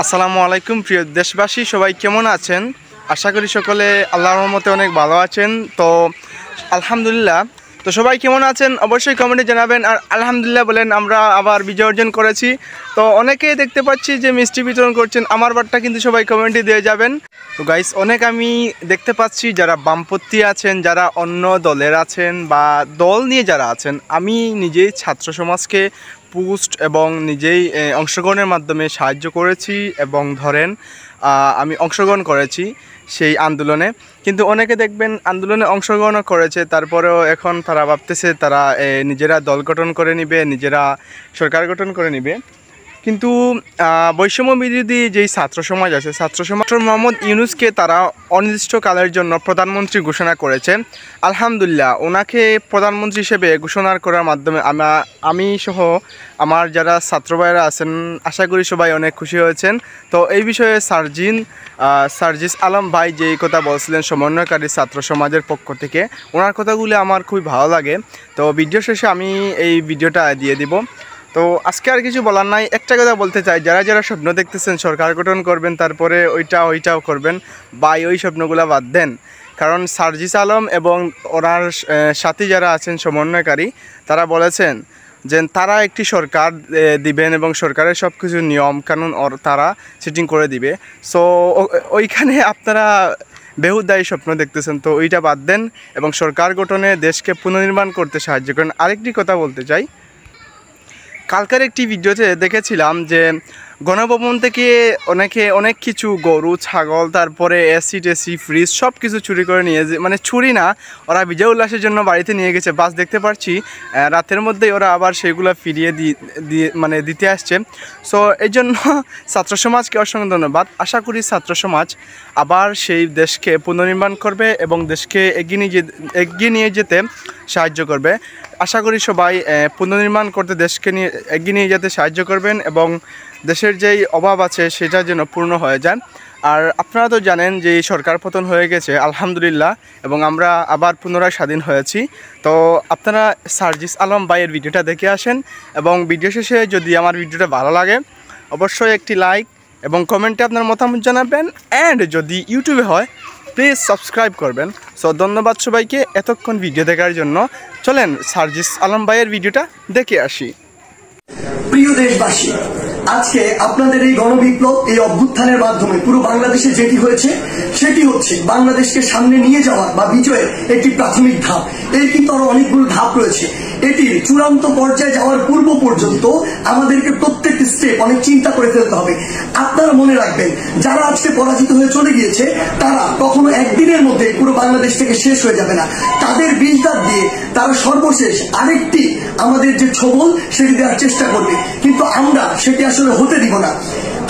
আসসালামু আলাইকুম প্রিয় দেশবাসী, সবাই কেমন আছেন? আশা করি সকলে আল্লাহর রহমতে অনেক ভালো আছেন। তো আলহামদুলিল্লাহ। তো সবাই কেমন আছেন অবশ্যই কমেন্টে জানাবেন। আর আলহামদুলিল্লাহ বলেন, আমরা আবার বিজয় অর্জন করেছি। তো অনেকেই দেখতে পাচ্ছি যে মিষ্টি বিতরণ করছেন, আমার বারটা কিন্তু সবাই কমেন্টে দিয়ে যাবেন। তো গাইস, অনেক আমি দেখতে পাচ্ছি যারা বামপন্থী আছেন, যারা অন্য দলের আছেন বা দল নিয়ে যারা আছেন, আমি নিজেই ছাত্র সমাজকে পোস্ট এবং নিজেই অংশগ্রহণের মাধ্যমে সাহায্য করেছি এবং ধরেন আমি অংশগ্রহণ করেছি সেই আন্দোলনে। কিন্তু অনেকে দেখবেন আন্দোলনে অংশগ্রহণও করেছে, তারপরেও এখন তারা ভাবতেছে তারা নিজেরা দল গঠন করে নিবে, নিজেরা সরকার গঠন করে নিবে। কিন্তু বৈষম্য বিরোধী যেই ছাত্র সমাজ আছে, ছাত্র সমাজ মোহাম্মদ ইউনূসকে তারা অনির্দিষ্টকালের জন্য প্রধানমন্ত্রী ঘোষণা করেছে। আলহামদুলিল্লাহ, ওনাকে প্রধানমন্ত্রী হিসেবে ঘোষণা করার মাধ্যমে আমি সহ আমার যারা ছাত্র ভাইয়েরা আছেন, আশা করি সবাই অনেক খুশি হয়েছেন। তো এই বিষয়ে সার্জিস আলম ভাই যেই কথা বলছিলেন সমন্বয়কারী ছাত্র সমাজের পক্ষ থেকে, ওনার কথাগুলি আমার খুবই ভালো লাগে। তো ভিডিও শেষে আমি এই ভিডিওটা দিয়ে দিব। তো আজকে আর কিছু বলার নাই, একটা কথা বলতে চাই, যারা যারা স্বপ্ন দেখতেছেন সরকার গঠন করবেন, তারপরে ওইটাও করবেন, বা ওই স্বপ্নগুলো বাদ দেন। কারণ সার্জিস আলম এবং ওনার সাথী যারা আছেন সমন্বয়কারী, তারা বলেছেন যে তারা একটি সরকার দিবেন এবং সরকারের সব কিছু নিয়ম কানুন তারা সেটিং করে দিবে। সো ওইখানে আপনারা বেহুদায়ী স্বপ্ন দেখতেছেন, তো ওইটা বাদ দেন এবং সরকার গঠনে দেশকে পুনর্নির্মাণ করতে সাহায্য করেন। আরেকটি কথা বলতে চাই, কালকের একটি ভিডিওতে দেখেছিলাম যে গণভবন থেকে অনেক কিছু গরু ছাগল, তারপরে এসি ফ্রিজ সব কিছু চুরি করে নিয়ে মানে চুরি না, ওরা বিজয় উল্লাসের জন্য বাড়িতে নিয়ে গেছে। বাস দেখতে পাচ্ছি রাতের মধ্যেই ওরা আবার সেগুলো ফিরিয়ে দিতে আসছে। সো এই জন্য ছাত্র সমাজকে অসংখ্য ধন্যবাদ। আশা করি ছাত্র সমাজ আবার সেই দেশকে পুনর্নির্মাণ করবে এবং দেশকে এগিয়ে নিয়ে যেতে সাহায্য করবে। আশা করি সবাই পুনর্নির্মাণ করতে দেশকে এগিয়ে নিয়ে যেতে সাহায্য করবেন এবং দেশের যেই অভাব আছে সেটা যেন পূর্ণ হয়ে যায়। আর আপনারা তো জানেন যে সরকার পতন হয়ে গেছে আলহামদুলিল্লাহ, এবং আমরা আবার পুনরায় স্বাধীন হয়েছি। তো আপনারা সার্জিস আলম ভাইয়ের ভিডিওটা দেখে আসেন এবং ভিডিও শেষে যদি আমার ভিডিওটা ভালো লাগে অবশ্যই একটি লাইক এবং কমেন্টে আপনার মতামত জানাবেন। অ্যান্ড যদি ইউটিউবে হয় প্লিজ সাবস্ক্রাইব করবেন। সো ধন্যবাদ সবাইকে এতক্ষণ ভিডিও দেখার জন্য। চলেন সার্জিস আলম ভাইয়ের ভিডিওটা দেখে আসি। প্রিয় দেশবাসী, আজকে আপনাদের এই গণবিপ্লব, এই অভ্যুত্থানের মাধ্যমে পুরো বাংলাদেশে যেটি হয়েছে সেটি হচ্ছে বাংলাদেশকে সামনে নিয়ে যাওয়া বা বিজয়ের একটি প্রাথমিক ধাপ। এর কিন্তু আরো অনেকগুলো ধাপ রয়েছে। এটির চূড়ান্ত পর্যায়ে যাওয়ার পূর্ব পর্যন্ত আমাদেরকে প্রত্যেকটি স্টেপ অনেক চিন্তা করে ফেলতে হবে। আপনারা মনে রাখবেন, যারা আজকে পরাজিত হয়ে চলে গিয়েছে তারা কখনো একদিনের মধ্যে পুরো বাংলাদেশ থেকে শেষ হয়ে যাবে না। তাদের বিজদাত দিয়ে তারা সর্বশেষ আরেকটি আমাদের যে ছবল সেটি দেওয়ার চেষ্টা করবে, কিন্তু আমরা সেটি আসলে হতে দিব না।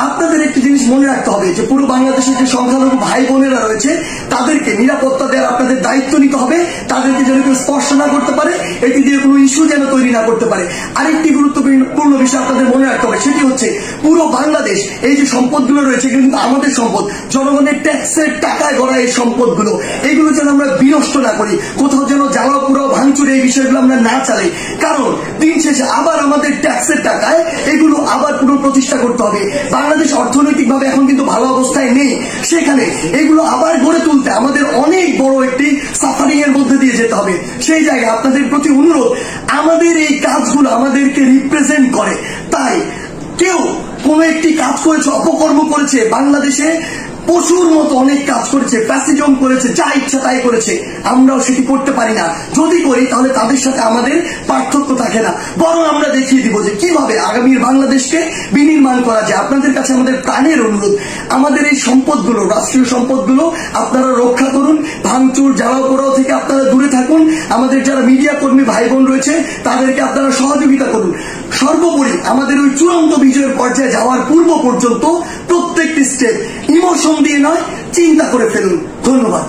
আপনাদের একটি জিনিস মনে রাখতে হবে যে পুরো বাংলাদেশের যে সংখ্যালঘু ভাই বোনেরা রয়েছে তাদেরকে নিরাপত্তা দেওয়ার আপনাদের দায়িত্ব নিতে হবে। তাদেরকে যেন কেউ স্পর্শ না করতে পারে, এটি দিয়ে কোনো ইস্যু যেন তৈরি না করতে পারে। আরেকটি গুরুত্বপূর্ণ বিষয় আপনাদের মনে রাখতে হবে, সেটি হচ্ছে পুরো বাংলাদেশ এই যে সম্পদগুলো রয়েছে কিন্তু আমাদের সম্পদ, জনগণের ট্যাক্সের টাকায় গড়া এই সম্পদগুলো, এইগুলো যেন আমরা বিনষ্ট না করি, কোথাও যেন জ্বালাও পুরাও ভাঙচুর এই বিষয়গুলো আমরা না চালাই। কারণ দিন শেষে আবার আমাদের ট্যাক্সের টাকায় এগুলো আবার পুরো প্রতিষ্ঠা করতে হবে। বাংলাদেশ অর্থনৈতিকভাবে এখন কিন্তু ভালো অবস্থায় নেই, সেখানে এগুলো আবার গড়ে তুলতে আমাদের অনেক বড় একটি সাফারিং এর মধ্যে দিয়ে যেতে হবে। সেই জায়গায় আপনাদের প্রতি অনুরোধ, আমাদের এই কাজগুলো আমাদেরকে রিপ্রেজেন্ট করে। তাই কেউ কোন একটি কাজ করেছে, অপকর্ম করেছে, বাংলাদেশে পশুর মতো অনেক কাজ করেছে, ফ্যাসিজম করেছে, যা ইচ্ছা তাই করেছে, আমরাও সেটি করতে পারি না। যদি করি তাহলে তাদের সাথে আমাদের পার্থক্য থাকে না, বরং আমরা দেখিয়ে দিব যে কিভাবে আগামীর বাংলাদেশকে বিনির্মাণ করা যায়। আপনাদের কাছে আমাদের প্রাণের অনুরোধ, আমাদের এই সম্পদগুলো, রাষ্ট্রীয় সম্পদগুলো আপনারা রক্ষা করুন, ভাঙচুর জ্বালাও পোড়াও থেকে আপনারা দূরে থাকুন। আমাদের যারা মিডিয়া কর্মী ভাই বোন রয়েছে তাদেরকে আপনারা সহযোগিতা করুন। সর্বোপরি আমাদের ওই চূড়ান্ত বিজয়ের পর্যায়ে যাওয়ার পূর্ব পর্যন্ত প্রত্যেকটি স্টেপ ইমোশন দিয়ে নয়, চিন্তা করে ফেলুন। ধন্যবাদ।